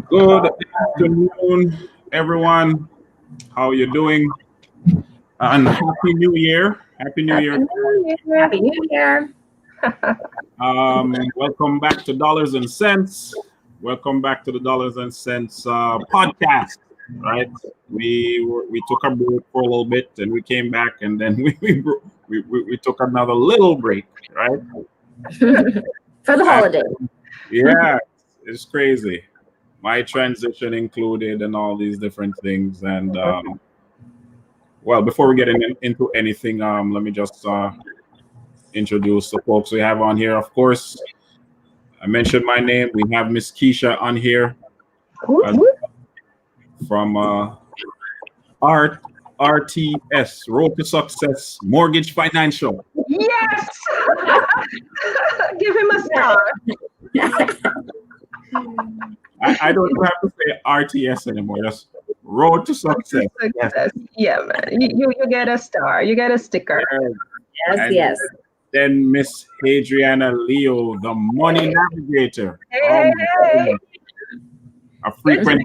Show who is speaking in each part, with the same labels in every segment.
Speaker 1: Good afternoon, everyone. How you doing? And Happy New Year. Happy New
Speaker 2: Happy
Speaker 1: Year.
Speaker 2: New Year.
Speaker 3: Happy New Year.
Speaker 1: Welcome back to Dollars and Cents. Welcome back to the Dollars and Cents podcast. Right? We took a break for a little bit, and we came back, and then we took another little break. Right?
Speaker 3: For the holiday.
Speaker 1: Yeah, it's crazy. My transition included, and all these different things, and well, before we get into anything, let me just introduce the folks we have on here. Of course, I mentioned my name. We have Miss Keisha on here from RTS, Road to Success, Mortgage Financial.
Speaker 2: Yes. Give him a star.
Speaker 1: I don't have to say RTS anymore. Just Road to Success.
Speaker 2: Success. Yeah, man. You get a star. You get a sticker.
Speaker 3: Yes,
Speaker 1: And
Speaker 3: yes.
Speaker 1: then Miss Adriana Leo, the Money Navigator.
Speaker 2: Hey.
Speaker 1: A frequent.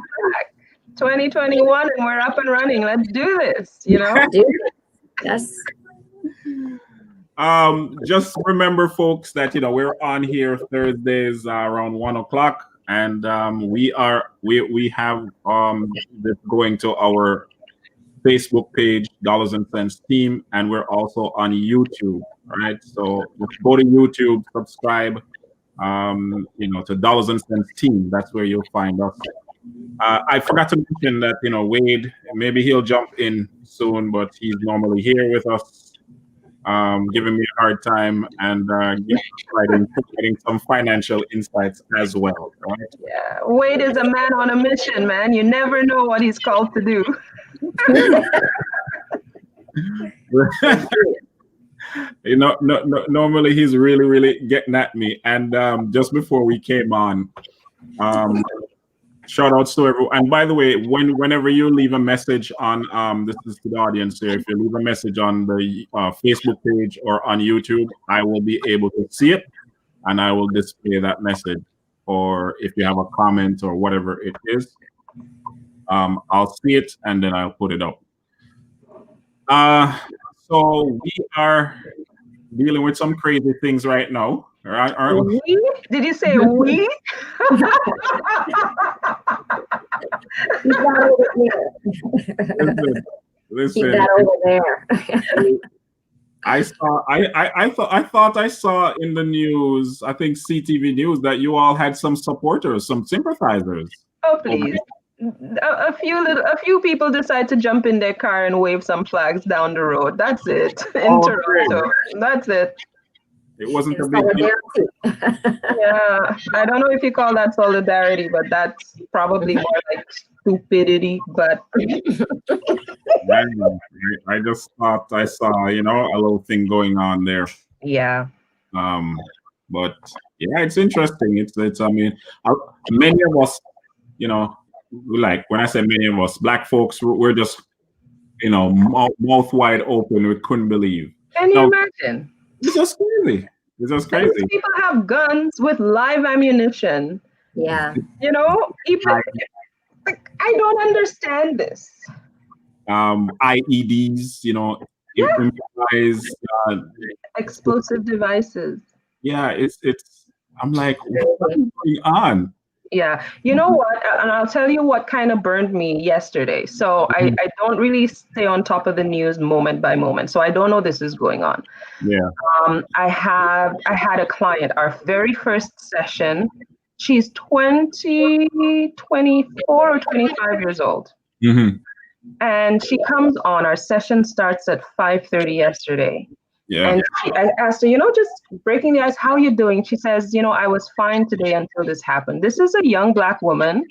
Speaker 2: 2021, and we're up and running. Let's do this.
Speaker 3: Yes.
Speaker 1: Just remember, folks, that we're on here Thursdays around 1:00, and we have this going to our Facebook page, Dollars and Cents Team, and we're also on YouTube. Right, so just go to YouTube, subscribe, to Dollars and Cents Team. That's where you'll find us. I forgot to mention that Wade, maybe he'll jump in soon, but he's normally here with us, giving me a hard time and providing some financial insights as well. Right?
Speaker 2: Yeah, Wade is a man on a mission, man. You never know what he's called to do.
Speaker 1: Normally he's really getting at me. And just before we came on, shout outs to everyone. And by the way, whenever you leave a message on this is to the audience here, if you leave a message on the Facebook page or on YouTube, I will be able to see it and I will display that message. Or if you have a comment or whatever it is, I'll see it and then I'll put it up. So we are dealing with some crazy things right now. Aren't we?
Speaker 2: Did you say we?
Speaker 1: Listen,
Speaker 3: Keep that over there.
Speaker 1: I thought I saw in the news, I think CTV News, that you all had some supporters, some sympathizers.
Speaker 2: Oh, please. A few people decide to jump in their car and wave some flags down the road. That's it. In Toronto. That's it.
Speaker 1: It wasn't a big deal.
Speaker 2: Yeah, I don't know if you call that solidarity, but that's probably more like stupidity. But
Speaker 1: I just thought I saw, a little thing going on there.
Speaker 2: Yeah.
Speaker 1: But yeah, it's interesting. It's. I mean, many of us, like when I say many of us, Black folks, we're just, mouth wide open. We couldn't believe.
Speaker 2: Can you imagine?
Speaker 1: It's just crazy.
Speaker 2: These people have guns with live ammunition.
Speaker 3: Yeah.
Speaker 2: People, I don't understand this.
Speaker 1: IEDs, improvised
Speaker 2: explosive devices.
Speaker 1: Yeah, it's. I'm like, what's going on?
Speaker 2: Yeah, you know what? And I'll tell you what kind of burned me yesterday. So I don't really stay on top of the news moment by moment. So I don't know this is going on.
Speaker 1: Yeah.
Speaker 2: I had a client, our very first session. She's 24 or 25 years old.
Speaker 1: Mm-hmm.
Speaker 2: And she comes on. Our session starts at 5:30 yesterday.
Speaker 1: Yeah.
Speaker 2: And I asked her, just breaking the ice, how are you doing? She says, I was fine today until this happened. This is a young Black woman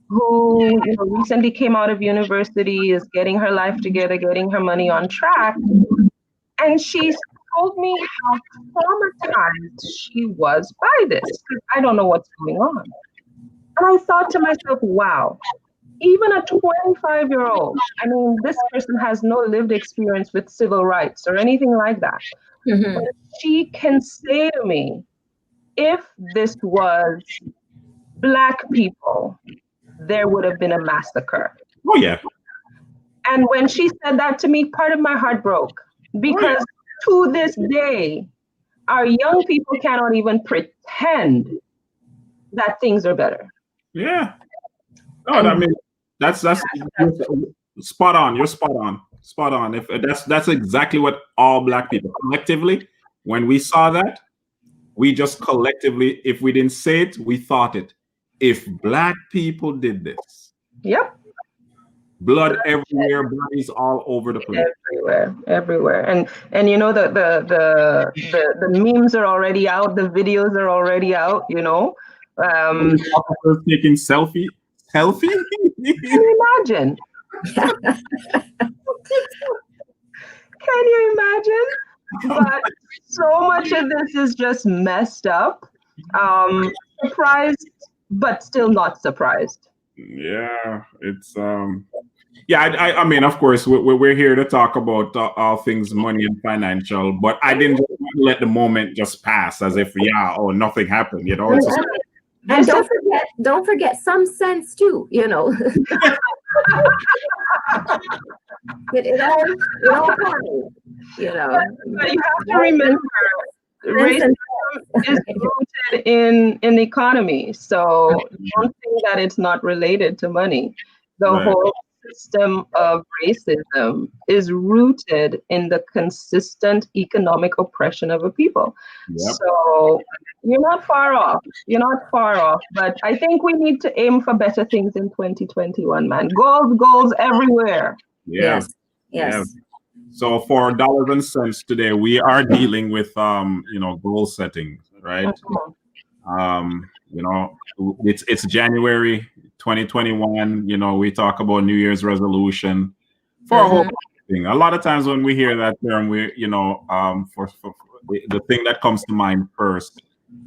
Speaker 2: who recently came out of university, is getting her life together, getting her money on track. And she's told me how traumatized she was by this. I don't know what's going on. And I thought to myself, wow, even a 25-year-old, I mean, this person has no lived experience with civil rights or anything like that. But she can say to me, if this was Black people, there would have been a massacre.
Speaker 1: Oh yeah.
Speaker 2: And when she said that to me, part of my heart broke because to this day, our young people cannot even pretend that things are better.
Speaker 1: Yeah. Oh, I mean, that's spot on. You're spot on. Spot on. If that's exactly what all Black people collectively, when we saw that, we just collectively, if we didn't say it, we thought it. If Black people did this,
Speaker 2: Yep.
Speaker 1: blood everywhere, bodies all over the place.
Speaker 2: Everywhere. And you know the memes are already out, the videos are already out, you know.
Speaker 1: Officers taking selfie.
Speaker 2: Can you imagine? Can you imagine? But so much of this is just messed up. Surprised, but still not surprised.
Speaker 1: Yeah, it's yeah. I mean, of course, we're here to talk about all things money and financial, but I didn't just let the moment just pass as if nothing happened. You know, it's just,
Speaker 3: and don't forget some sense too. You know, it all comes, you know.
Speaker 2: But you have to remember, racism is rooted in the economy. So don't think that it's not related to money. The whole system of racism is rooted in the consistent economic oppression of a people.
Speaker 1: Yep.
Speaker 2: So you're not far off. You're not far off. But I think we need to aim for better things in 2021, man. Goals everywhere.
Speaker 1: Yes. So for dollars and cents today, we are dealing with goal setting, right? You know, it's January 2021. You know, we talk about New Year's resolution for a whole thing. A lot of times when we hear that term, for the thing that comes to mind first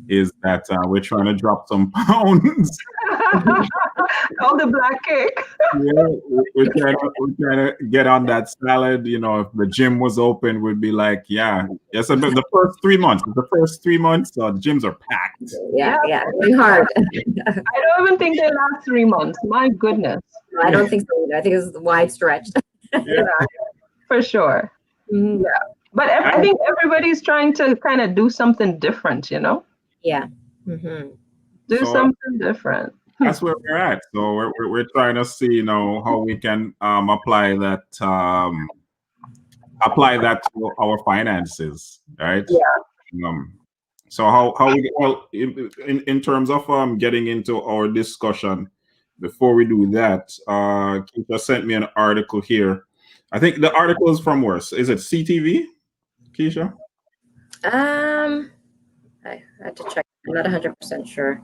Speaker 1: is that we're trying to drop some pounds.
Speaker 2: All the black cake.
Speaker 1: Yeah, we're trying to get on that salad. You know, if the gym was open, we'd be like, yes. The first 3 months, the gyms are packed.
Speaker 3: Yeah, really hard.
Speaker 2: I don't even think they last 3 months. My goodness.
Speaker 3: I don't think so either. I think it's wide stretched.
Speaker 2: Yeah, for sure. Yeah, but I think everybody's trying to kind of do something different. You know.
Speaker 3: Yeah.
Speaker 2: Do something different.
Speaker 1: That's where we're at. So we're trying to see, how we can apply that to our finances, right?
Speaker 2: Yeah.
Speaker 1: So how we in terms of getting into our discussion, before we do that, Keisha sent me an article here. I think the article is from where? Is it CTV, Keisha?
Speaker 3: I had to check. I'm not 100% sure.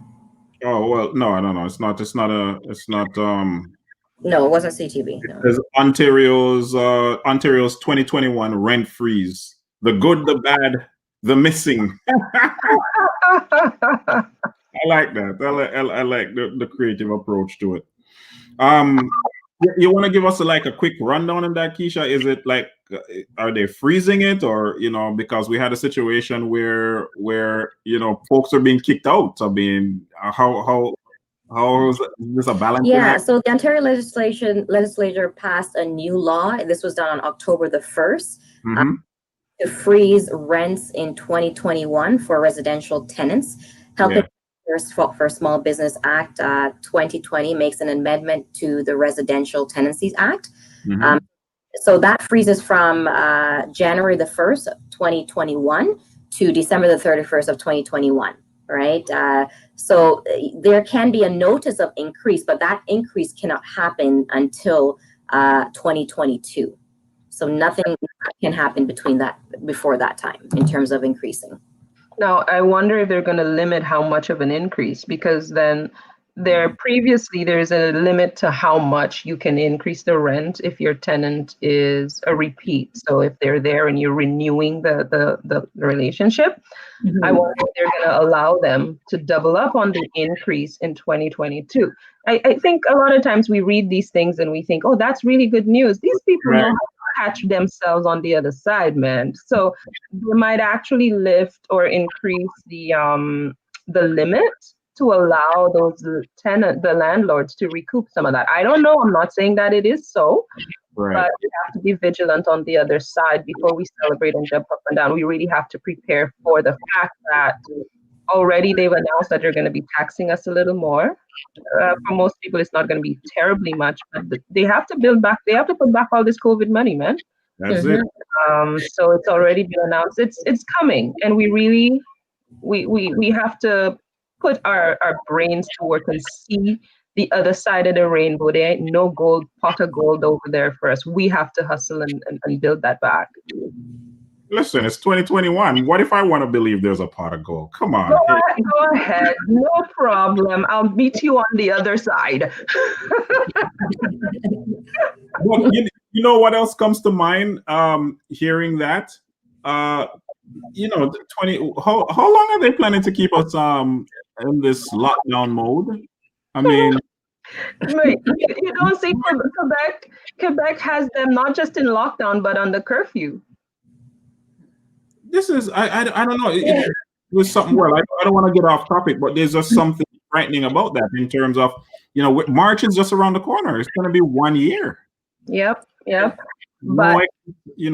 Speaker 1: Oh well, no, I don't know. It's not.
Speaker 3: No, it wasn't CTV. No.
Speaker 1: It says Ontario's 2021 rent freeze. The good, the bad, the missing. I like that. I like the creative approach to it. You want to give us a quick rundown on that, Keisha? Is it like, are they freezing it, or because we had a situation where folks are being kicked out? I mean, how is this a balance?
Speaker 3: Yeah, so the Ontario legislature passed a new law. This was done on October the 1st to freeze rents in 2021 for residential tenants. Helping for Small Business Act 2020 makes an amendment to the Residential Tenancies Act. So that freezes from January the 1st, 2021 to December the 31st of 2021, right? So there can be a notice of increase, but that increase cannot happen until 2022. So nothing can happen before that time in terms of increasing.
Speaker 2: Now, I wonder if they're going to limit how much of an increase, because then there's a limit to how much you can increase the rent if your tenant is a repeat. So if they're there and you're renewing the relationship, I wonder if they're going to allow them to double up on the increase in 2022. I think a lot of times we read these things and we think, oh, that's really good news. These people know how to catch themselves on the other side, man. So they might actually lift or increase the limit to allow the landlords to recoup some of that. I don't know. I'm not saying that it is so,
Speaker 1: Right.
Speaker 2: but we have to be vigilant on the other side before we celebrate and jump up and down. We really have to prepare for the fact that already they've announced that they're going to be taxing us a little more. For most people, it's not going to be terribly much, but they have to build back. They have to put back all this COVID money, man.
Speaker 1: That's it.
Speaker 2: So it's already been announced. It's coming, and we really we have to put our brains to work and see the other side of the rainbow. There ain't no pot of gold over there for us. We have to hustle and build that back.
Speaker 1: Listen, it's 2021. What if I want to believe there's a pot of gold? Come on.
Speaker 2: Go ahead. No problem. I'll meet you on the other side.
Speaker 1: Well, you know what else comes to mind hearing that? 20. How long are they planning to keep us in this lockdown mode? I mean,
Speaker 2: you don't see Quebec has them not just in lockdown but under curfew.
Speaker 1: This is I don't know. It was something. Well, I don't want to get off topic, but there's just something frightening about that in terms of March is just around the corner. It's going to be 1 year.
Speaker 2: Yep.
Speaker 1: No,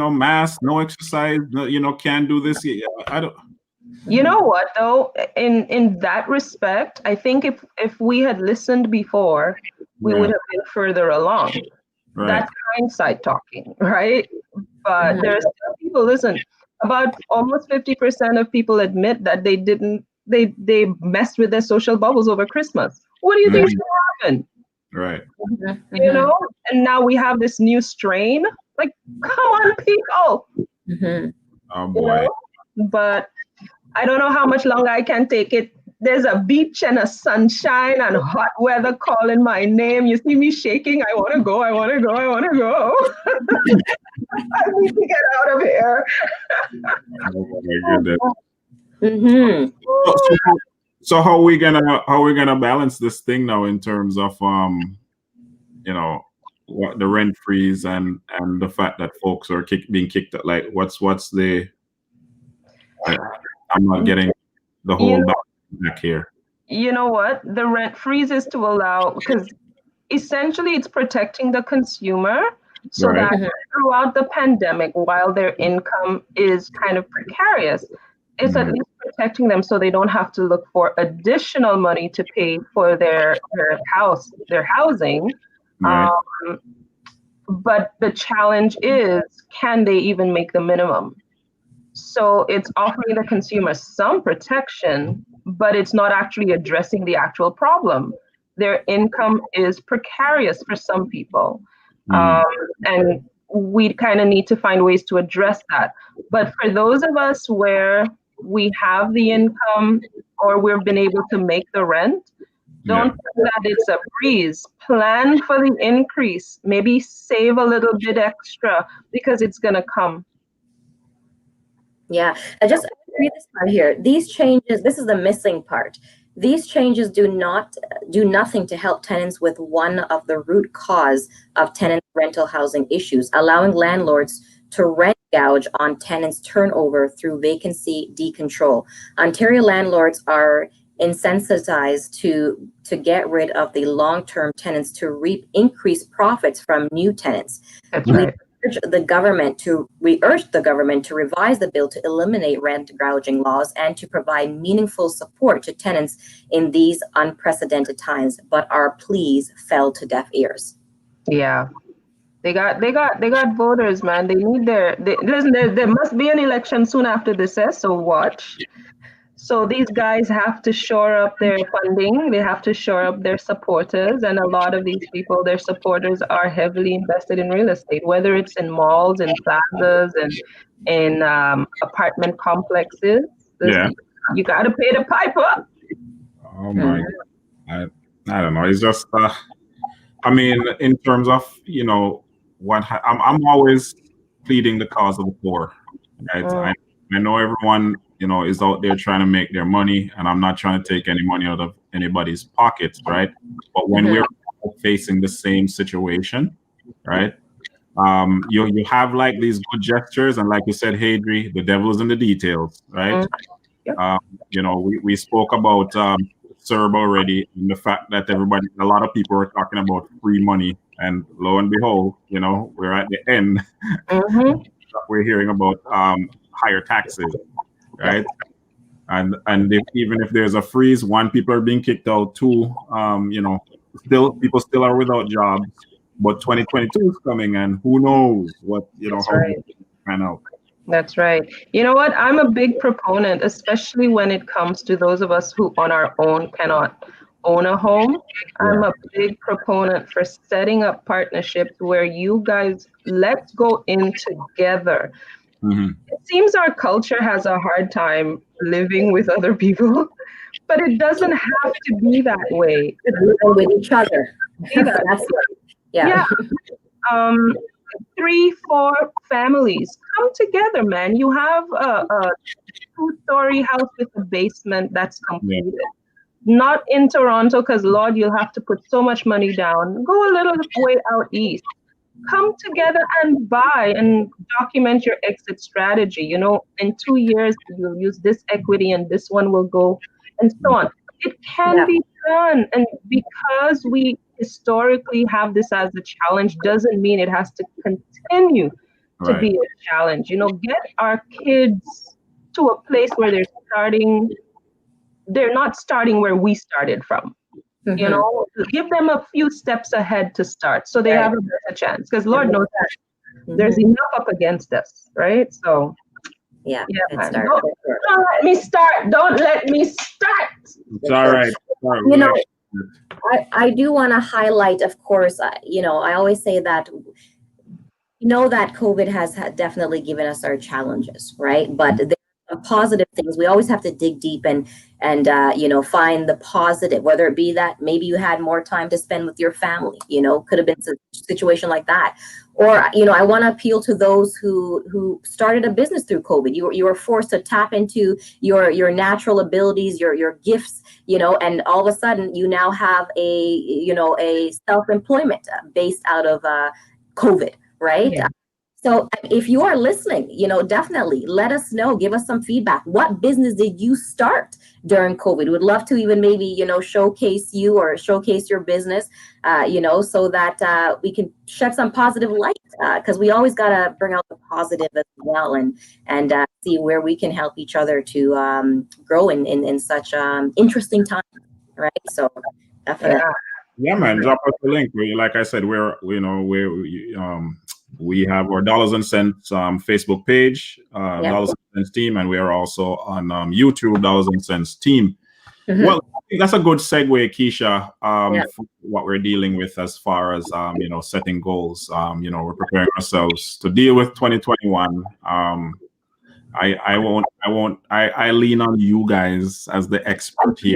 Speaker 1: mask, no exercise. No, can't do this. I don't.
Speaker 2: You know what though? In that respect, I think if we had listened before, we would have been further along.
Speaker 1: Right.
Speaker 2: That's hindsight talking, right? But there are still people. Listen. About almost 50% of people admit that they messed with their social bubbles over Christmas. What do you think should happen?
Speaker 1: Right.
Speaker 2: And now we have this new strain. Like, come on, people.
Speaker 1: Oh boy.
Speaker 2: But I don't know how much longer I can take it. There's a beach and a sunshine and hot weather calling my name. You see me shaking. I want to go. I want to go. I want to go. I need to get out of here.
Speaker 1: Oh my goodness. So how are we gonna balance this thing now in terms of what the rent freeze and the fact that folks are being kicked out? Like what's the I'm not getting the whole back here.
Speaker 2: You know what? The rent freeze is to allow, because essentially it's protecting the consumer so that throughout the pandemic, while their income is kind of precarious, it's at least protecting them so they don't have to look for additional money to pay for their housing.
Speaker 1: Right.
Speaker 2: But the challenge is, can they even make the minimum? So it's offering the consumer some protection, but it's not actually addressing the actual problem. Their income is precarious for some people. And we kind of need to find ways to address that. But for those of us where we have the income or we've been able to make the rent, don't think that it's a breeze. Plan for the increase. Maybe save a little bit extra because it's going to come.
Speaker 3: Yeah, I just read this part here. These changes, this is the missing part. These changes do nothing to help tenants with one of the root cause of tenant rental housing issues, allowing landlords to rent gouge on tenants' turnover through vacancy decontrol. Ontario landlords are insensitized to get rid of the long-term tenants to reap increased profits from new tenants.
Speaker 2: That's right.
Speaker 3: We urge the government to revise the bill to eliminate rent gouging laws and to provide meaningful support to tenants in these unprecedented times. But our pleas fell to deaf ears.
Speaker 2: Yeah, they got voters, man. They need listen. There must be an election soon after this, so watch. So these guys have to shore up their funding. They have to shore up their supporters. And a lot of these people, their supporters are heavily invested in real estate, whether it's in malls and plazas and in apartment complexes. You got to pay the piper.
Speaker 1: Oh my, I don't know. It's just, I mean, in terms of, I'm always pleading the cause of the poor, right? I know everyone, is out there trying to make their money, and I'm not trying to take any money out of anybody's pockets, right? But when we're facing the same situation, right? You have like these good gestures, and like you said, Hadri, the devil is in the details, right? We spoke about serve already, and the fact that a lot of people are talking about free money, and lo and behold, we're at the end.
Speaker 2: Mm-hmm.
Speaker 1: We're hearing about higher taxes, right? And even if there's a freeze, one, people are being kicked out. Two, still people still are without jobs. But 2022 is coming, and who knows what
Speaker 2: That's
Speaker 1: how
Speaker 2: right.
Speaker 1: this pan out.
Speaker 2: That's right. You know what? I'm a big proponent, especially when it comes to those of us who on our own cannot own a home. I'm a big proponent for setting up partnerships where you guys let's go in together.
Speaker 1: Mm-hmm.
Speaker 2: It seems our culture has a hard time living with other people, but it doesn't have to be that way.
Speaker 3: Living with each other.
Speaker 2: Be that
Speaker 3: That's
Speaker 2: way.
Speaker 3: yeah.
Speaker 2: Um, 3, 4 families come together, man. You have a 2-story house with a basement that's completed. Not in Toronto, because Lord, you'll have to put so much money down. Go a little way out east. Come together and buy and document your exit strategy. In 2 years, you'll use this equity and this one will go, and so on. It can be done. And because we historically have this as a challenge, doesn't mean it has to continue to be a challenge. Get our kids to a place where they're not starting where we started from. Give them a few steps ahead to start so they have a better chance, because Lord knows that there's enough up against us, right? So
Speaker 3: yeah,
Speaker 2: man. Don't let me start. Don't let me start.
Speaker 1: It's all right.
Speaker 3: I do want to highlight, of course, I always say that that COVID has definitely given us our challenges, right? But there are positive things. We always have to dig deep and find the positive, whether it be that maybe you had more time to spend with your family, could have been a situation like that. Or, I want to appeal to those who started a business through COVID. You were forced to tap into your natural abilities, your gifts, and all of a sudden you now have a self-employment based out of COVID. Right. Yeah. So if you are listening, definitely let us know. Give us some feedback. What business did you start during COVID? We'd love to even maybe, showcase you or showcase your business, so that we can shed some positive light, because we always got to bring out the positive as well and see where we can help each other to grow in such interesting times. Right. So definitely.
Speaker 1: Yeah, man. Drop us the link. Like I said, we have our Dollars and Cents Facebook page, Dollars and Cents team, and we are also on YouTube, Dollars and Cents team. Mm-hmm. Well, I think that's a good segue, Keisha, for what we're dealing with as far as setting goals. We're preparing ourselves to deal with 2021. I lean on you guys as the expert here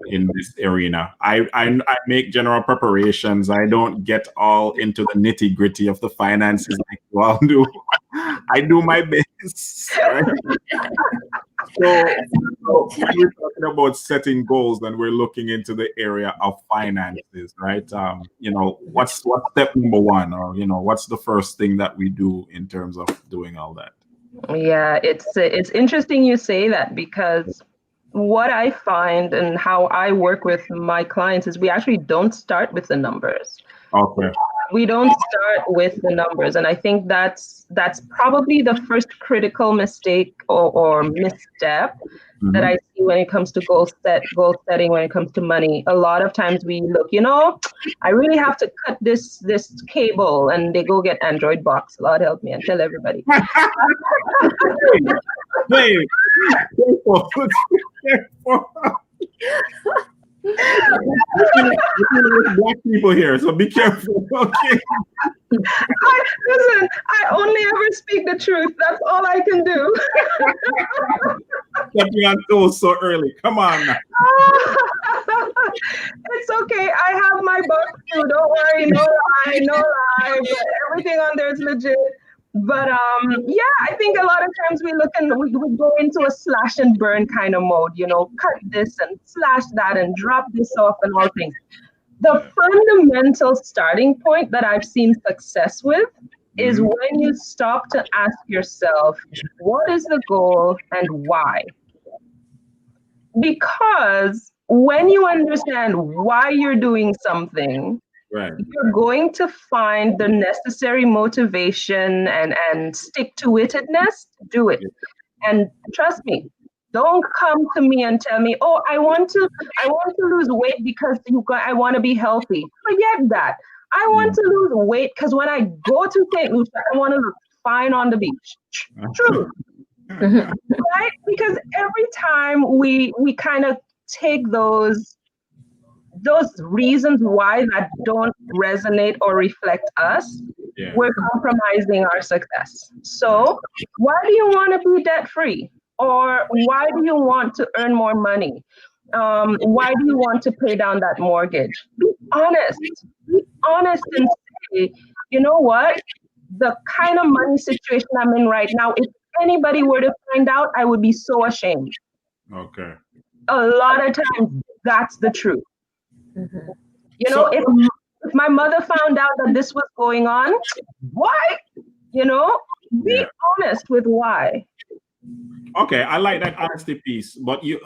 Speaker 1: in this arena. I make general preparations. I don't get all into the nitty gritty of the finances like you all do. I do my best. Right? So when we're talking about setting goals, then we're looking into the area of finances, right? What's step number one, or what's the first thing that we do in terms of doing all that?
Speaker 2: Yeah, it's interesting you say that, because what I find and how I work with my clients is we actually don't start with the numbers.
Speaker 1: Okay.
Speaker 2: We don't start with the numbers. And I think that's probably the first critical mistake or misstep that I see when it comes to goal setting, when it comes to money. A lot of times we look, I really have to cut this cable, and they go get Android box. Lord help me and tell everybody.
Speaker 1: Hey. Black people here, so be careful. Okay.
Speaker 2: Listen, I only ever speak the truth. That's all I can do.
Speaker 1: Get me on toes so early. Come on now.
Speaker 2: It's okay. I have my book too. Don't worry. No lie. But everything on there is legit. But I think a lot of times we go into a slash and burn kind of mode, cut this and slash that and drop this off and all things. The fundamental starting point that I've seen success with is when you stop to ask yourself, what is the goal and why? Because when you understand why you're doing something,
Speaker 1: Right.
Speaker 2: you're going to find the necessary motivation and stick-to-itedness to do it. And trust me, don't come to me and tell me, oh, I want to lose weight because I want to be healthy. Forget that. I want to lose weight because when I go to St. Lucia, I want to look fine on the beach. True. Right? Because every time we kind of take those reasons why that don't resonate or reflect us, we're compromising our success. So why do you want to be debt free? Or why do you want to earn more money? Why do you want to pay down that mortgage? Be honest. Be honest and say, you know what? The kind of money situation I'm in right now, if anybody were to find out, I would be so ashamed.
Speaker 1: Okay.
Speaker 2: A lot of times, that's the truth. You know, if my mother found out that this was going on, why? You know, be honest with why.
Speaker 1: Okay, I like that honesty piece, but you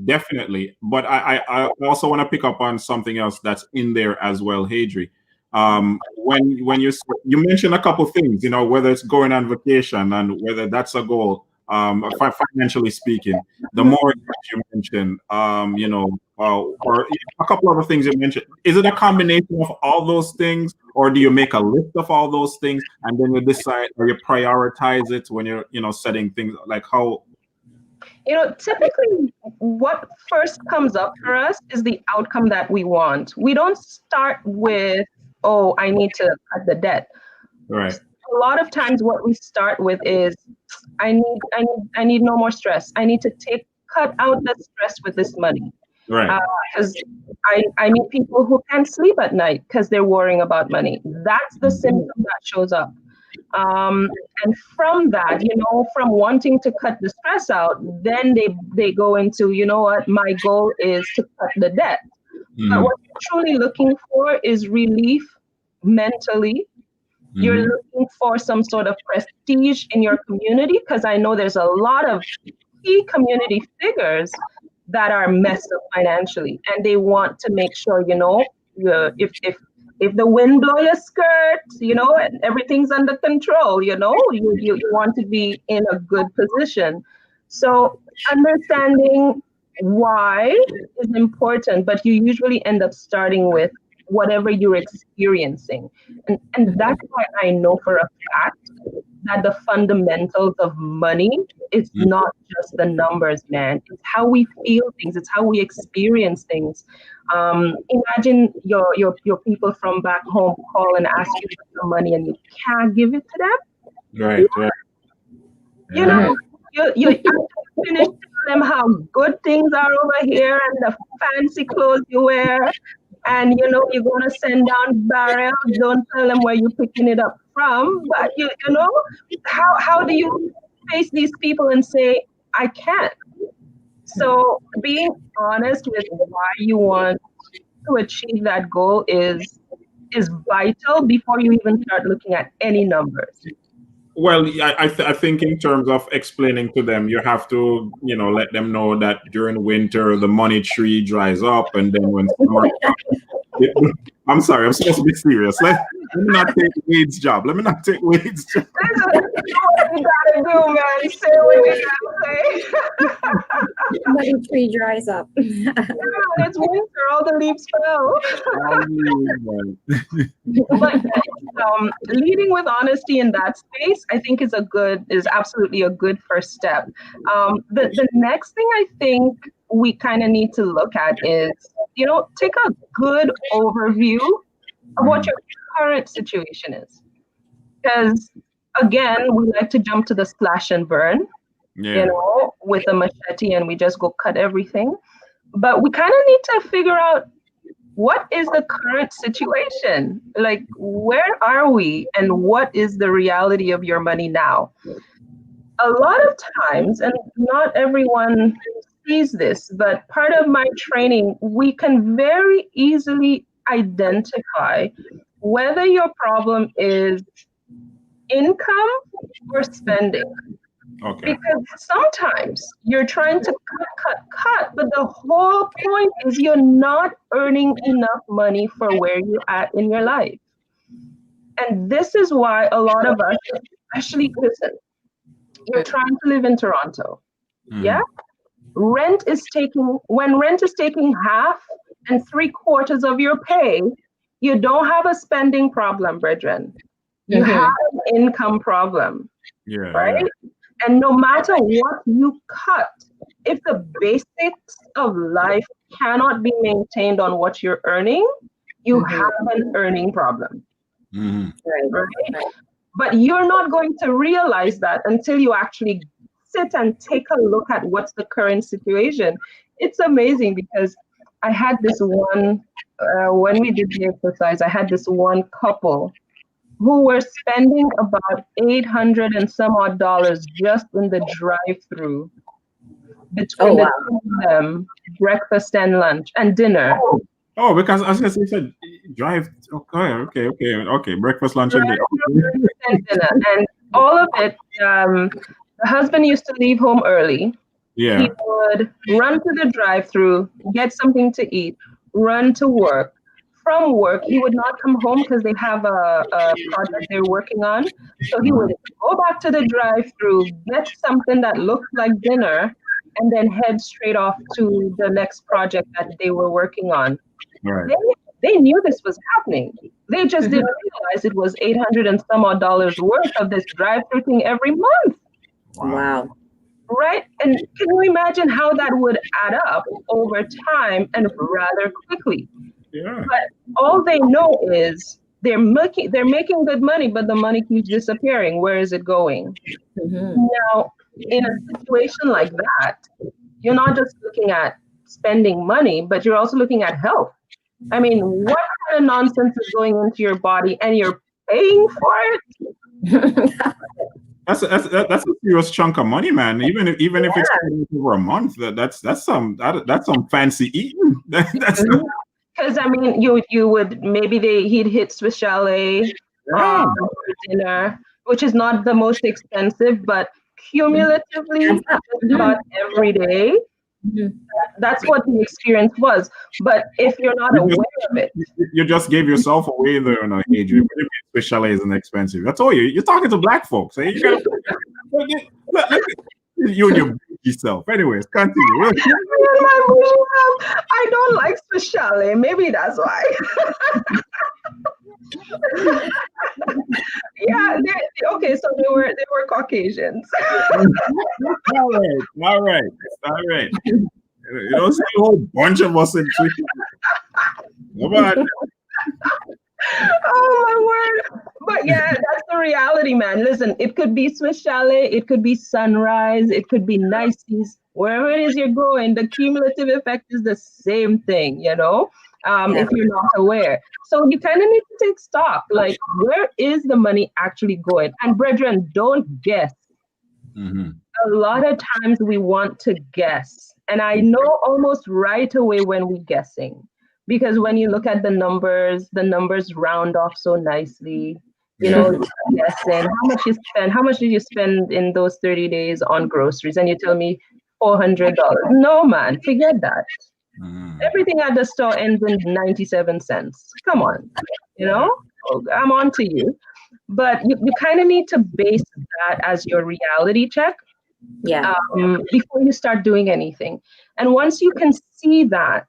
Speaker 1: definitely. But I also want to pick up on something else that's in there as well, Hadri. When you mentioned a couple things, you know, whether it's going on vacation and whether that's a goal, financially speaking, the more you mention, you know, or a couple other things you mentioned. Is it a combination of all those things, or do you make a list of all those things and then you decide or you prioritize it when you're, you know, setting things like how?
Speaker 2: You know, typically what first comes up for us is the outcome that we want. We don't start with, oh, I need to cut the debt.
Speaker 1: Right.
Speaker 2: A lot of times what we start with is, I need no more stress. I need to cut out the stress with this money.
Speaker 1: Right.
Speaker 2: Because I meet people who can't sleep at night because they're worrying about money. That's the symptom that shows up. And from that, you know, from wanting to cut the stress out, then they go into, you know what, my goal is to cut the debt. But what you're truly looking for is relief mentally. You're looking for some sort of prestige in your community, because I know there's a lot of key community figures that are messed up financially, and they want to make sure, you know, if the wind blow your skirt, you know, and everything's under control, you know, you want to be in a good position. So understanding why is important, but you usually end up starting with whatever you're experiencing. And that's why I know for a fact that the fundamentals of money is not just the numbers, man. It's how we feel things. It's how we experience things. Imagine your people from back home call and ask you for some money and you can't give it to them.
Speaker 1: Right. Right.
Speaker 2: You know, you have to finish telling them how good things are over here and the fancy clothes you wear. And, you know, you're going to send down barrels. Don't tell them where you're picking it up from. But, you know, how do you face these people and say, I can't? So being honest with why you want to achieve that goal is vital before you even start looking at any numbers.
Speaker 1: Well, I think in terms of explaining to them, you have to, you know, let them know that during winter the money tree dries up, and then when summer, I'm sorry, I'm supposed to be serious. Let me not take Wade's job. Let me not take Wade's job.
Speaker 2: What you gotta do, man. Say what you gotta say.
Speaker 3: Money tree dries up.
Speaker 2: Yeah, it's winter. All the leaves fell. But leading with honesty in that space, I think is absolutely a good first step. The next thing I think we kind of need to look at is, you know, take a good overview of what your current situation is. Because again, we like to jump to the slash and burn, you know, with a machete, and we just go cut everything. But we kind of need to figure out, what is the current situation? Like, where are we, and what is the reality of your money now? A lot of times, and not everyone sees this, but part of my training, we can very easily identify whether your problem is income or spending.
Speaker 1: Okay.
Speaker 2: Because sometimes you're trying to cut, but the whole point is you're not earning enough money for where you're at in your life. And this is why a lot of us, especially, listen, you're trying to live in Toronto. Yeah? When rent is taking half and 3/4 of your pay, you don't have a spending problem, brethren. You have an income problem,
Speaker 1: Yeah.
Speaker 2: right? And no matter what you cut, if the basics of life cannot be maintained on what you're earning, you have an earning problem. Right? But you're not going to realize that until you actually sit and take a look at what's the current situation. It's amazing because I had this one, when we did the exercise, I had this one couple who were spending about 800 and some odd dollars just in the drive-through between the two of them, breakfast and lunch and dinner.
Speaker 1: Oh, because as you said, drive. Okay. Breakfast, lunch, and dinner.
Speaker 2: And all of it. The husband used to leave home early.
Speaker 1: Yeah.
Speaker 2: He would run to the drive-through, get something to eat, run to work. From work, he would not come home because they have a project they're working on. So he would go back to the drive-through, get something that looked like dinner, and then head straight off to the next project that they were working on.
Speaker 1: Right.
Speaker 2: They knew this was happening. They just didn't realize it was 800 and some odd dollars worth of this drive-through thing every month.
Speaker 3: Wow.
Speaker 2: Right? And can you imagine how that would add up over time and rather quickly?
Speaker 1: Yeah.
Speaker 2: But all they know is they're making good money, but the money keeps disappearing. Where is it going? Now, in a situation like that, you're not just looking at spending money, but you're also looking at health. I mean, what kind of nonsense is going into your body and you're paying for it?
Speaker 1: That's a serious chunk of money, man. Even if it's over a month, that's some fancy eating.
Speaker 2: Because I mean, you would he'd hit Swiss Chalet for dinner, which is not the most expensive, but cumulatively about every day. That's what the experience was. But if you're not aware of it,
Speaker 1: you just gave yourself away there, no, Adrian. Swiss Chalet isn't expensive. That's all you're talking to black folks. Eh? You gotta you and your yourself. Anyways, continue.
Speaker 2: I don't like Swiss Chalet. Maybe that's why. Yeah. Okay. So they were Caucasians.
Speaker 1: All right. You don't see a whole bunch of us in Swiss Chalet. Come on.
Speaker 2: Oh my word. But yeah, that's the reality, man. Listen, it could be Swiss Chalet, it could be Sunrise, it could be Niceties. Wherever it is you're going, the cumulative effect is the same thing, if you're not aware. So you kind of need to take stock, like, where is the money actually going? And brethren, don't guess. A lot of times we want to guess. And I know almost right away when we're guessing. Because when you look at the numbers round off so nicely. Guessing how much did you spend in those 30 days on groceries? And you tell me $400. No, man, forget that. Everything at the store ends in 97 cents. Come on, I'm on to you. But you kind of need to base that as your reality check.
Speaker 3: Yeah.
Speaker 2: Before you start doing anything. And once you can see that,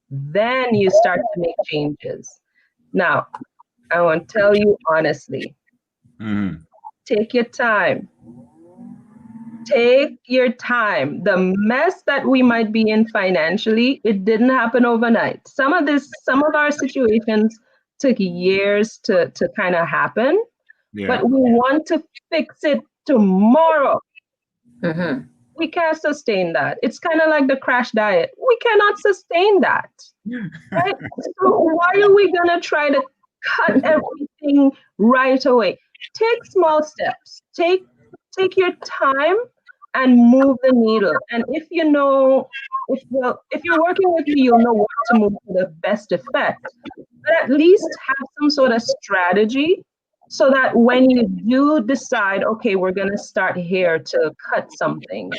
Speaker 2: then you start to make changes. Now, I want to tell you honestly, take your time. Take your time. The mess that we might be in financially, it didn't happen overnight. Some of our situations took years to kind of happen, but we want to fix it tomorrow. We can't sustain that. It's kind of like the crash diet. We cannot sustain that. Right? So why are we going to try to cut everything right away? Take small steps. Take your time and move the needle. And if you're working with me, you'll know what to move to the best effect. But at least have some sort of strategy so that when you do decide, okay, we're going to start here to cut something,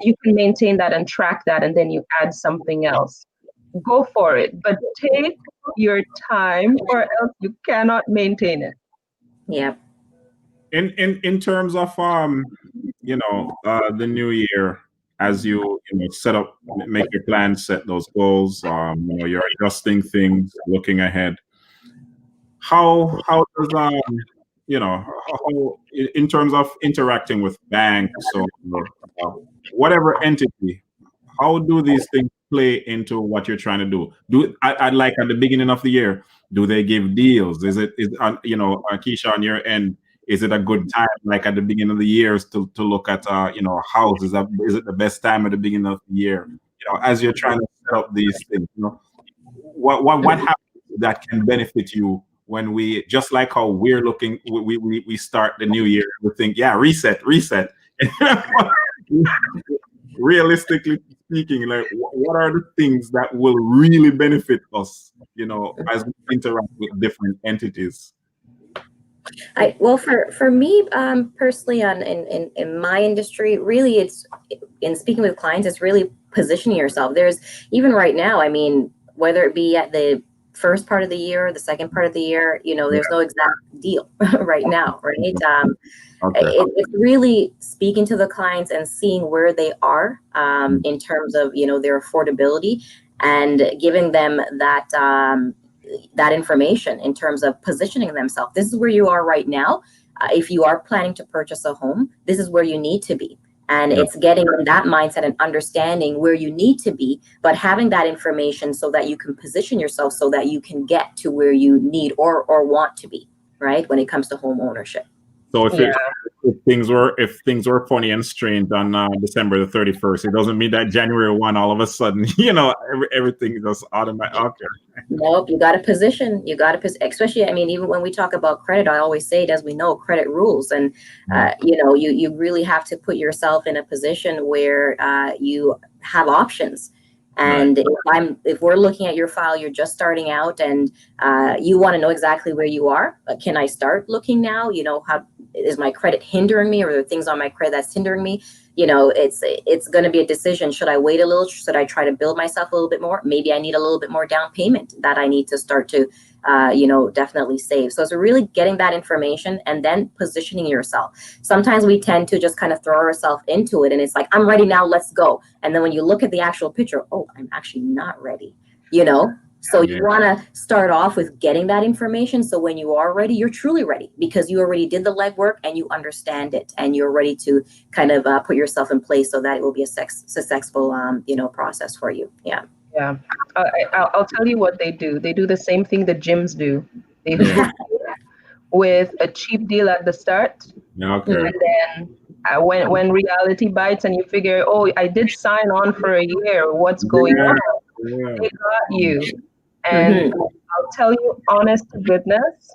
Speaker 2: you can maintain that and track that, and then you add something else. Go for it, but take your time, or else you cannot maintain it.
Speaker 3: Yeah.
Speaker 1: In terms of the new year, as you set up, make your plans, set those goals, you're adjusting things, looking ahead. How does how, in terms of interacting with banks or whatever entity, how do these things play into what you're trying to do? I'd like at the beginning of the year, do they give deals? Is Keisha, on your end, is it a good time, like at the beginning of the years, to look at houses? Is it the best time at the beginning of the year? As you're trying to set up these things, what happens that can benefit you when we, just like how we're looking, we start the new year, we think, yeah, reset. Realistically speaking, like what are the things that will really benefit us, as we interact with different entities?
Speaker 3: Well, for me personally, in my industry, really, it's in speaking with clients, it's really positioning yourself. There's even right now, I mean, whether it be at the first part of the year, the second part of the year, there's no exact deal right now, right?
Speaker 1: Okay.
Speaker 3: It's really speaking to the clients and seeing where they are in terms of their affordability, and giving them that information in terms of positioning themselves. This is where you are right now. If you are planning to purchase a home, this is where you need to be. And it's getting that mindset and understanding where you need to be, but having that information so that you can position yourself so that you can get to where you need or want to be, right? When it comes to home ownership.
Speaker 1: So if things were funny and strange on December the 31st, it doesn't mean that January 1 all of a sudden everything just automatic. Okay.
Speaker 3: Nope, you got to position. Especially, I mean, even when we talk about credit, I always say it, as we know, credit rules, and you really have to put yourself in a position where you have options. And if we're looking at your file, you're just starting out, and you want to know exactly where you are. Can I start looking now? How is my credit hindering me, or are there things on my credit that's hindering me? It's going to be a decision. Should I wait a little? Should I try to build myself a little bit more? Maybe I need a little bit more down payment that I need to start to, definitely save. So it's really getting that information and then positioning yourself. Sometimes we tend to just kind of throw ourselves into it, and it's like, I'm ready now, let's go. And then when you look at the actual picture, oh, I'm actually not ready, So you want to start off with getting that information. So when you are ready, you're truly ready, because you already did the legwork and you understand it, and you're ready to kind of put yourself in place so that it will be a successful, process for you. Yeah.
Speaker 2: Yeah. I'll tell you what they do. They do the same thing the gyms do. They hook you with a cheap deal at the start.
Speaker 1: Okay.
Speaker 2: And then when reality bites and you figure, oh, I did sign on for a year, what's going on? They got you. And I'll tell you, honest to goodness,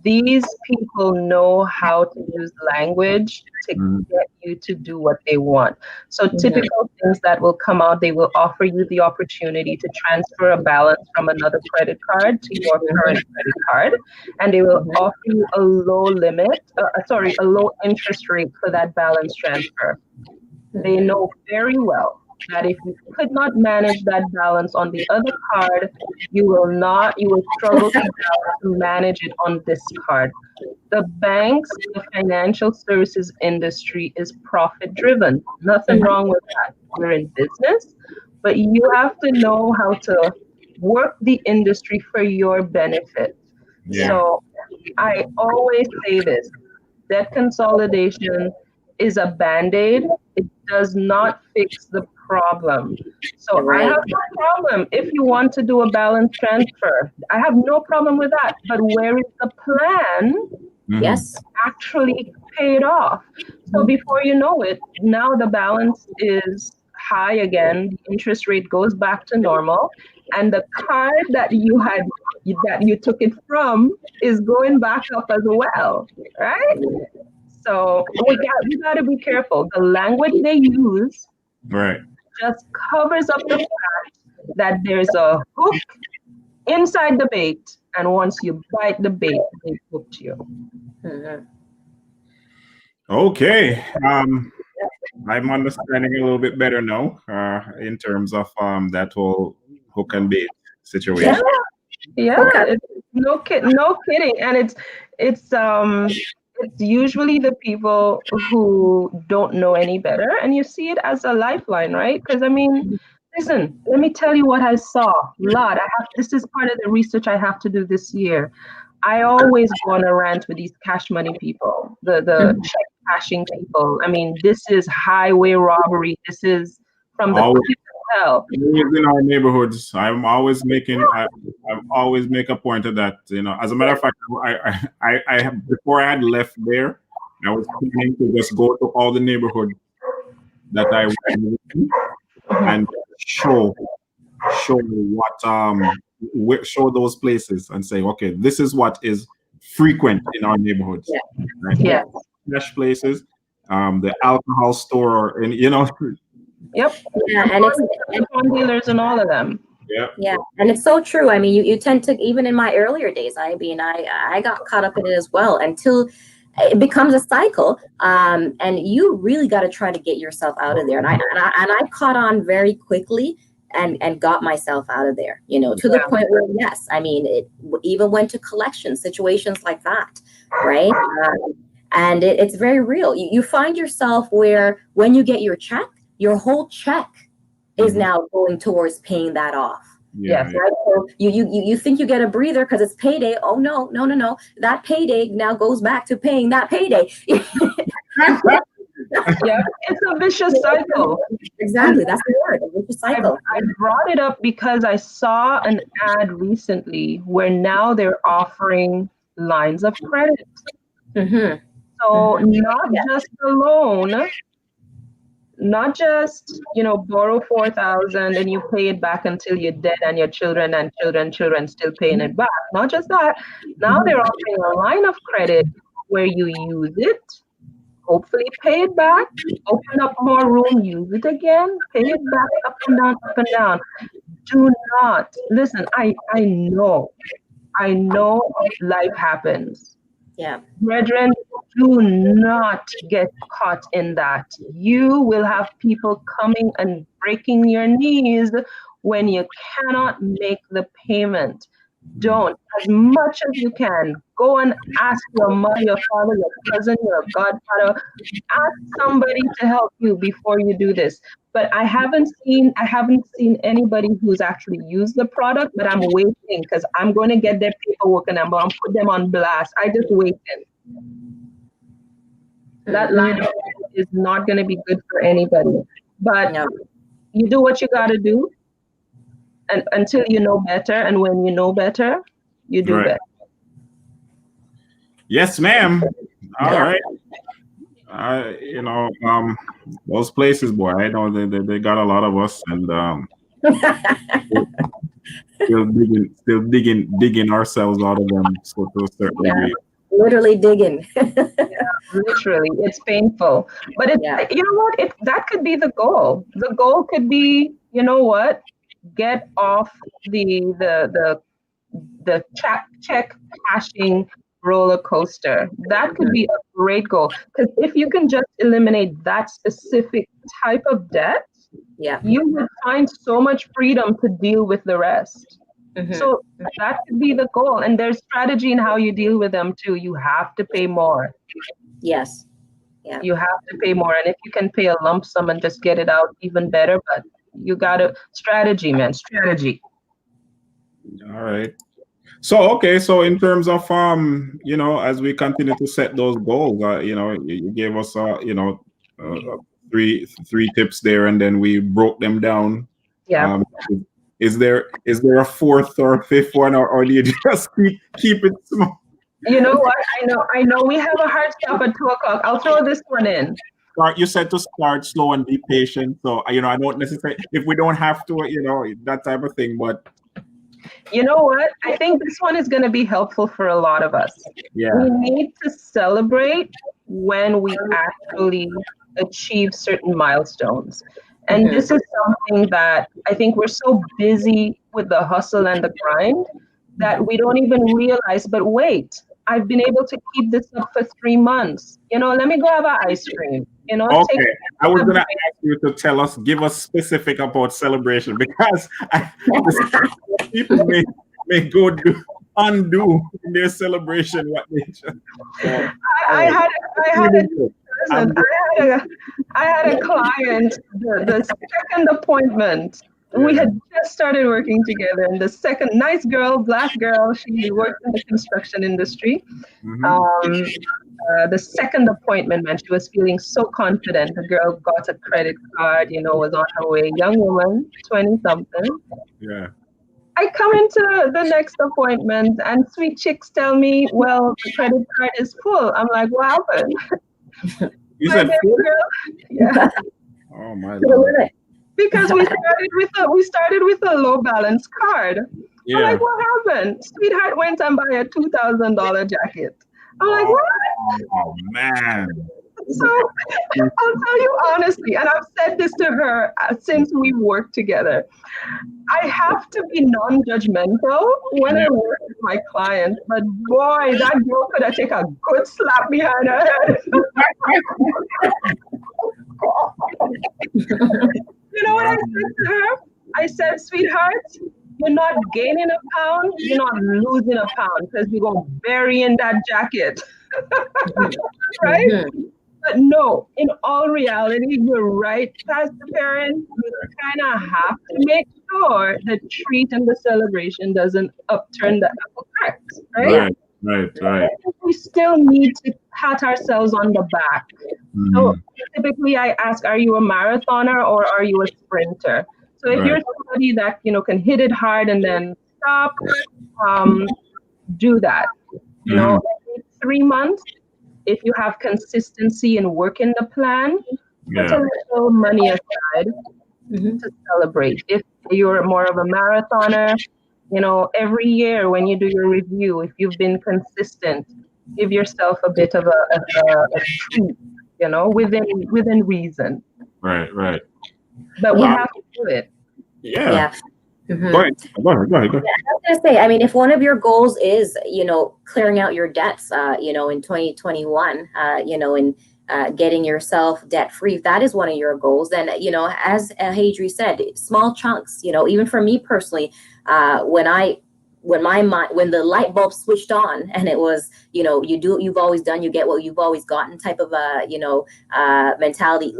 Speaker 2: these people know how to use language to get you to do what they want. So typical things that will come out, they will offer you the opportunity to transfer a balance from another credit card to your current credit card. And they will offer you a low interest rate for that balance transfer. They know very well that if you could not manage that balance on the other card, you will struggle to manage it on this card. The banks, the financial services industry is profit driven. Nothing wrong with that. We're in business, but you have to know how to work the industry for your benefit.
Speaker 1: Yeah.
Speaker 2: So I always say this: debt consolidation is a band-aid. It does not fix the problem. So I have no problem if you want to do a balance transfer. I have no problem with that. But where is the plan?
Speaker 3: Yes.
Speaker 2: Actually paid off. So before you know it, now the balance is high again. The interest rate goes back to normal, and the card that you took it from is going back up as well, right? So we got to be careful. The language they use just covers up the fact that there's a hook inside the bait, And once you bite the bait, they hooked you.
Speaker 3: Mhm.
Speaker 1: Okay. I'm understanding a little bit better now in terms of that whole hook and bait
Speaker 2: Yeah,
Speaker 1: situation.
Speaker 2: yeah.
Speaker 3: Okay.
Speaker 2: No kidding. And it's usually the people who don't know any better, and you see it as a lifeline, right? Because I mean, listen, let me tell you what I saw. Lot. This is part of the research I have to do this year. I always go on a rant with these cash money people, the
Speaker 3: Mhm.
Speaker 2: check cashing people. I mean, this is highway robbery. This is from the
Speaker 1: Always
Speaker 2: pit of hell.
Speaker 1: in our neighborhoods. I always make a point of that. As a matter of fact, before I had left there, I was planning to just go to all the neighborhoods that I went in and show show those places and say, okay, this is what is frequent in our neighborhoods,
Speaker 3: Yeah.
Speaker 1: right?
Speaker 3: Yeah.
Speaker 1: Cash places, the alcohol store, and
Speaker 2: Yep.
Speaker 3: Yeah, and it's
Speaker 2: Pawn dealers and all of them.
Speaker 1: yeah,
Speaker 3: yeah, and it's so true. I mean, you tend to, even in my earlier days, I got caught up in it as well until it becomes a cycle. And you really got to try to get yourself out of there. And I caught on very quickly and got myself out of there, to the point where, yes, I mean, it even went to collection situations like that, right? And it's very real. You find yourself where when you get your check, your whole check is now going towards paying that off.
Speaker 1: yeah.
Speaker 2: Yes.
Speaker 3: Right? So you think you get a breather because it's payday. Oh no. That payday now goes back to paying that payday.
Speaker 2: Yeah, it's a vicious cycle.
Speaker 3: Exactly. That's the word, a vicious cycle.
Speaker 2: I brought it up because I saw an ad recently where now they're offering lines of credit.
Speaker 3: Mm-hmm.
Speaker 2: So not just a loan, not just, borrow 4,000 and you pay it back until you're dead and your children and children still paying it back. Not just that, now they're offering a line of credit where you use it, hopefully pay it back, open up more room, use it again, pay it back up and down, up and down. Do not listen. I know life happens.
Speaker 3: Yeah.
Speaker 2: Brethren, do not get caught in that. You will have people coming and breaking your knees when you cannot make the payment. Don't, as much as you can, go and ask your mother, your father, your cousin, your godfather, ask somebody to help you before you do this. But I haven't seen anybody who's actually used the product, but I'm waiting because I'm going to get their paperwork and I'm going to put them on blast. I just waiting. That line of credit is not going to be good for anybody. But you do what you got to do, and until you know better, and when you know better, you do better.
Speaker 1: Yes, ma'am. All right. Those places, boy, I know they got a lot of us, and still digging ourselves out of them, so to a certain degree.
Speaker 3: Literally digging.
Speaker 2: Literally, it's painful, but you know what? That could be the goal. The goal could be, get off the check cashing roller coaster. That could be a great goal, because if you can just eliminate that specific type of debt, you would find so much freedom to deal with the rest. So that could be the goal, and there's strategy in how you deal with them too. You have to pay more.
Speaker 3: Yes. Yeah.
Speaker 2: You have to pay more, and if you can pay a lump sum and just get it out, even better. But you got to strategy, man, strategy.
Speaker 1: All right. So in terms of as we continue to set those goals, you gave us three tips there, and then we broke them down.
Speaker 2: Yeah.
Speaker 1: Is there a fourth or fifth one, or do you just keep it small?
Speaker 2: You know what? I know we have a hard stop at 2:00. I'll throw this one in.
Speaker 1: You said to start slow and be patient. So I don't necessarily, if we don't have to, that type of thing. But
Speaker 2: you know what? I think this one is going to be helpful for a lot of us.
Speaker 1: Yeah.
Speaker 2: We need to celebrate when we actually achieve certain milestones. And this is something that I think we're so busy with the hustle and the grind that we don't even realize. But wait, I've been able to keep this up for 3 months. Let me go have an ice cream. Take
Speaker 1: Okay, I was gonna ask you to give us specific about celebration because people may undo in their celebration what they just.
Speaker 2: I had a client, the second appointment. We had just started working together, and the second, nice girl, black girl, she worked in the construction industry. The second appointment, man, she was feeling so confident. The girl got a credit card, was on her way. Young woman, 20 something.
Speaker 1: Yeah.
Speaker 2: I come into the next appointment and sweet chicks tell me, well, the credit card is full. I'm like, what happened?
Speaker 1: You said full?
Speaker 2: Yeah.
Speaker 1: Oh my Lord.
Speaker 2: Because we started with a low balance card.
Speaker 1: Yeah.
Speaker 2: I'm like, what happened? Sweetheart went and buy a $2,000 jacket. I'm like, what?
Speaker 1: Oh man.
Speaker 2: So I'll tell you honestly, and I've said this to her since we worked together. I have to be non-judgmental when I work with my clients, but boy, that girl could have taken a good slap behind her head. You know what I said to her? I said, sweetheart, you're not gaining a pound, you're not losing a pound because you're going to bury in that jacket. Right? Mm-hmm. But no, in all reality, you're right, Pastor Perrin. You kind of have to make sure the treat and the celebration doesn't upturn the apple cart, right?
Speaker 1: Right.
Speaker 2: We still need to pat ourselves on the back. Mm-hmm. So typically I ask, are you a marathoner or are you a sprinter? So if you're somebody that, can hit it hard and then stop, do that. Every 3 months, if you have consistency in working the plan, put a little money aside to celebrate. If you're more of a marathoner, every year when you do your review, if you've been consistent, give yourself a bit of a treat, within reason.
Speaker 1: Right.
Speaker 2: But we have to do it.
Speaker 3: Yeah.
Speaker 1: Mm-hmm. Go ahead.
Speaker 3: Yeah, I was gonna say, if one of your goals is, clearing out your debts, in 2021, and getting yourself debt free, if that is one of your goals, then, as Hadri said, small chunks, even for me personally, when the light bulb switched on and it was, you've always done, you get what you've always gotten type of mentality.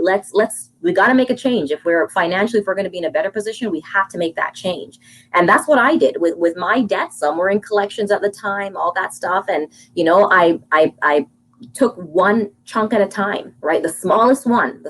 Speaker 3: We got to make a change. If we're going to be in a better position, we have to make that change. And that's what I did with my debts. Some were in collections at the time, all that stuff. And, I took one chunk at a time, right? The smallest one,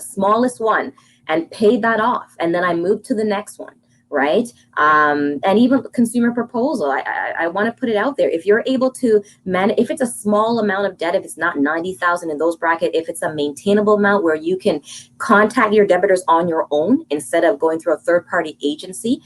Speaker 3: and paid that off. And then I moved to the next one. Right. And even consumer proposal, I want to put it out there. If you're able to if it's a small amount of debt, if it's not 90,000 in those bracket, if it's a maintainable amount where you can contact your debtors on your own instead of going through a third party agency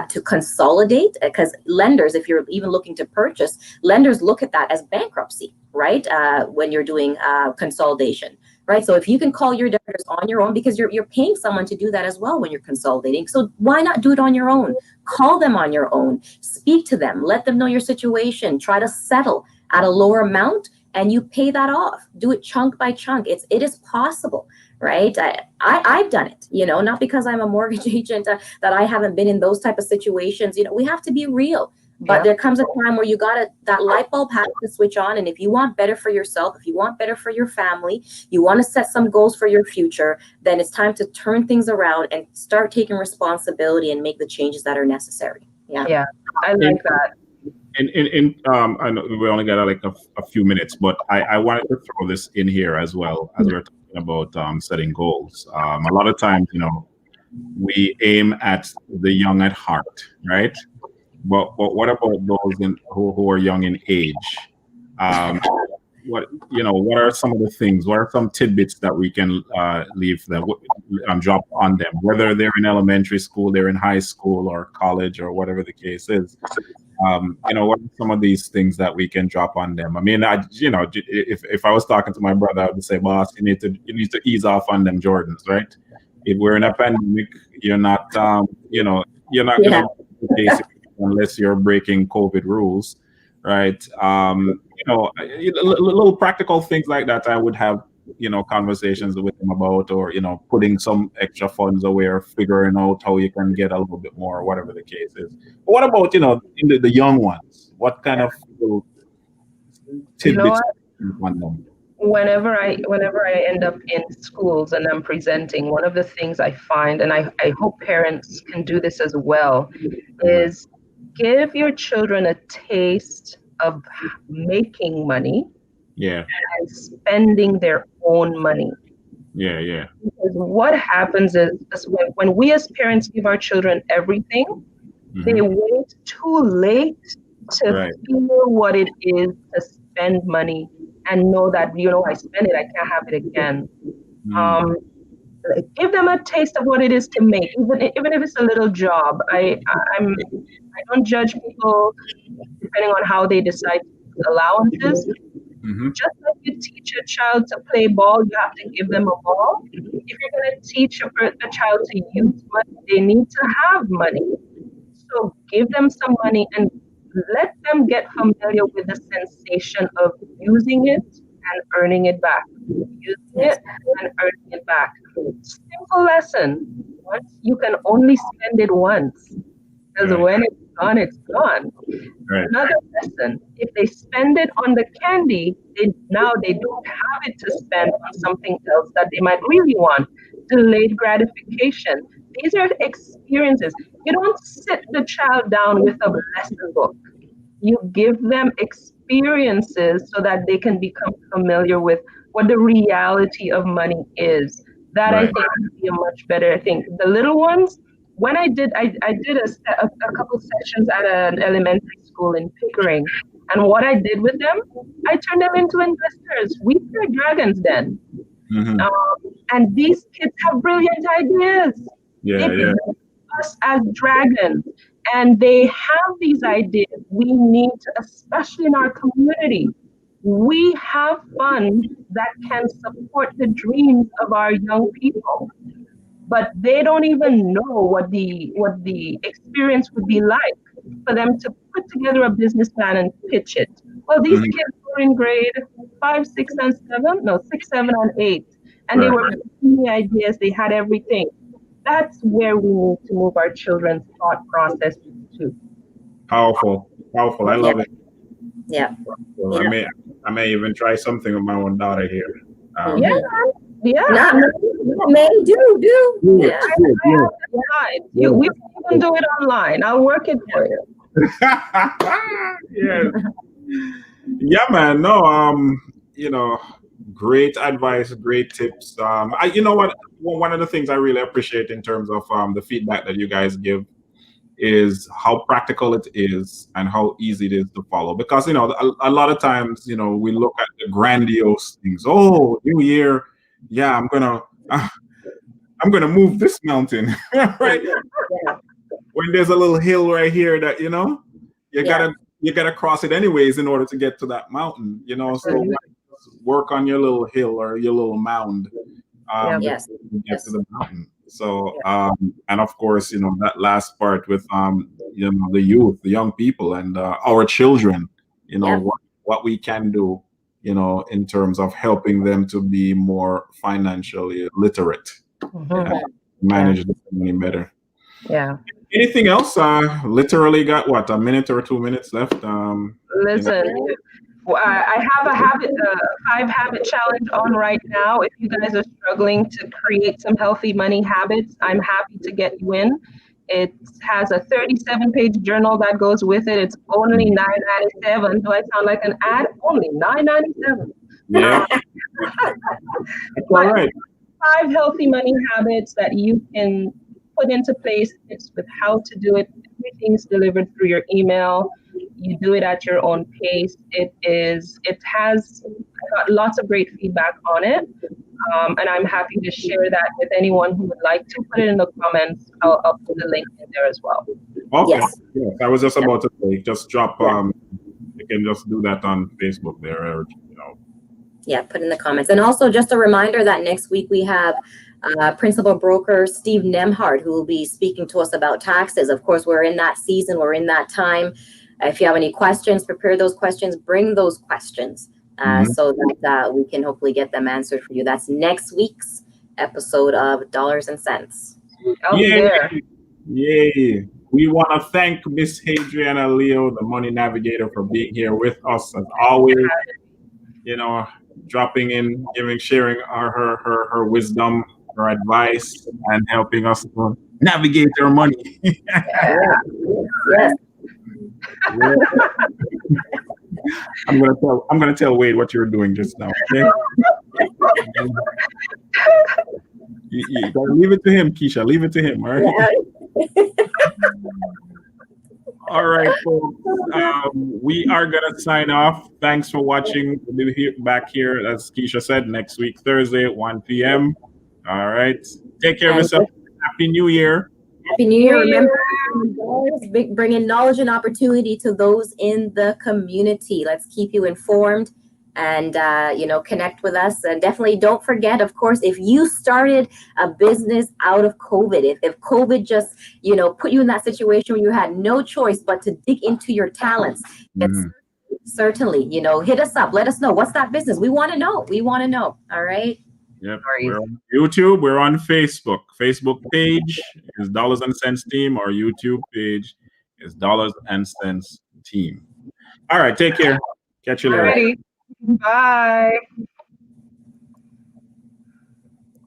Speaker 3: to consolidate, because lenders, if you're even looking to purchase, lenders look at that as bankruptcy, right? When you're doing consolidation. Right. So if you can call your debtors on your own, because you're paying someone to do that as well when you're consolidating. So why not do it on your own? Call them on your own. Speak to them. Let them know your situation. Try to settle at a lower amount and you pay that off. Do it chunk by chunk. It is possible. Right. I've done it, not because I'm a mortgage agent that I haven't been in those type of situations. We have to be real. But there comes a time where that light bulb has to switch on. And if you want better for yourself, if you want better for your family, you want to set some goals for your future, then it's time to turn things around and start taking responsibility and make the changes that are necessary.
Speaker 2: Yeah, I like that.
Speaker 1: I know we only got like a few minutes, but I wanted to throw this in here as well as we're talking about setting goals. A lot of times, we aim at the young at heart, right? But what about those who are young in age? What are some of the things? What are some tidbits that we can leave them, drop on them? Whether they're in elementary school, they're in high school or college or whatever the case is. What are some of these things that we can drop on them? If I was talking to my brother, I would say, boss, you need to ease off on them Jordans, right? If we're in a pandemic, you're not, you're not going to unless you're breaking COVID rules, right? Little practical things like that I would have, conversations with them about, or, putting some extra funds away or figuring out how you can get a little bit more, or whatever the case is. But what about, in the young ones? What kind of little tidbits you want them?
Speaker 2: Whenever I end up in schools and I'm presenting, one of the things I find, and I hope parents can do this as well, is give your children a taste of making money and spending their own money. Because what happens is when we as parents give our children everything, they wait too late to feel what it is to spend money and know that, I spend it, I can't have it again. Give them a taste of what it is to make, even if it's a little job. I don't judge people depending on how they decide to use allowances. Just like you teach a child to play ball, you have to give them a ball. If you're going to teach a child to use money, they need to have money. So give them some money and let them get familiar with the sensation of using it and earning it back. Using it and earning it back. Simple lesson. You can only spend it once. Because when it's gone, it's gone. Another lesson. If they spend it on the candy, now they don't have it to spend on something else that they might really want. Delayed gratification. These are experiences. You don't sit the child down with a lesson book. You give them experiences so that they can become familiar with what the reality of money is. That I think would be a much better thing. The little ones, when I did a couple sessions at an elementary school in Pickering, and what I did with them, I turned them into investors. We were dragons then. And these kids have brilliant ideas. They us as dragons, and they have these ideas. We need to, especially in our community, we have funds that can support the dreams of our young people, but they don't even know what the experience would be like for them to put together a business plan and pitch it. Well, these kids were in grade 5, 6, and 7, no, 6, 7, and 8, and they were pitching the ideas. They had everything. That's where we need to move our children's thought process to.
Speaker 1: Powerful. I love it.
Speaker 3: Yeah.
Speaker 1: I may even try something with my own daughter here.
Speaker 2: We can do it online. I'll work it for you.
Speaker 1: Yeah, man. No, great advice, great tips. You know what? One of the things I really appreciate in terms of the feedback that you guys give is how practical it is and how easy it is to follow. Because a lot of times, we look at the grandiose things. Oh, new year, yeah, I'm gonna move this mountain, right? When there's a little hill right here that you gotta cross it anyways in order to get to that mountain. So work on your little hill or your little mound to get to the mountain. So and of course, that last part with the youth, the young people, and our children, what we can do, in terms of helping them to be more financially literate, and manage the money better. Anything else? Literally got what, a minute or 2 minutes left.
Speaker 2: Listen, I have a 5-habit challenge on right now. If you guys are struggling to create some healthy money habits, I'm happy to get you in. It has a 37-page journal that goes with it. It's only $9.97. Do I sound like an ad? Only $9.97.
Speaker 1: Yeah. All right.
Speaker 2: 5 healthy money habits that you can put into place. It's with how to do it. Everything's delivered through your email. You do it at your own pace. It has got lots of great feedback on it. And I'm happy to share that with anyone who would like to. Put it in the comments. I'll put the link in there as well.
Speaker 1: Okay. Yes. I was just about to say, just drop, you can just do that on Facebook there.
Speaker 3: Yeah, put in the comments. And also just a reminder that next week we have principal broker Steve Nemhard, who will be speaking to us about taxes. Of course, we're in that season, we're in that time. If you have any questions, prepare those questions, bring those questions so that we can hopefully get them answered for you. That's next week's episode of Dollars and Cents.
Speaker 2: I'll be there.
Speaker 1: Yay. We want to thank Miss Hadriana Leo, the Money Navigator, for being here with us as always. You know, dropping in, sharing her wisdom, her advice, and helping us to navigate our money.
Speaker 3: Yes.
Speaker 1: I'm gonna tell Wade what you were doing just now. Okay? you gotta leave it to him, Keisha. Leave it to him. All right.
Speaker 3: Yeah.
Speaker 1: All right, folks. We are gonna sign off. Thanks for watching. We'll be back here, as Keisha said, next week, Thursday at 1 p.m. All right. Take care of yourself. Happy New Year.
Speaker 3: Happy New Year. Remember, bringing knowledge and opportunity to those in the community. Let's keep you informed and, connect with us. And definitely don't forget, of course, if you started a business out of COVID, if COVID just, put you in that situation where you had no choice but to dig into your talents, certainly, hit us up. Let us know. What's that business? We want to know. All right.
Speaker 1: Yep. We're on YouTube. We're on Facebook. Facebook page is Dollars and Cents Team. Our YouTube page is Dollars and Cents Team. All right. Take care. Catch you later.
Speaker 2: Alrighty. Bye.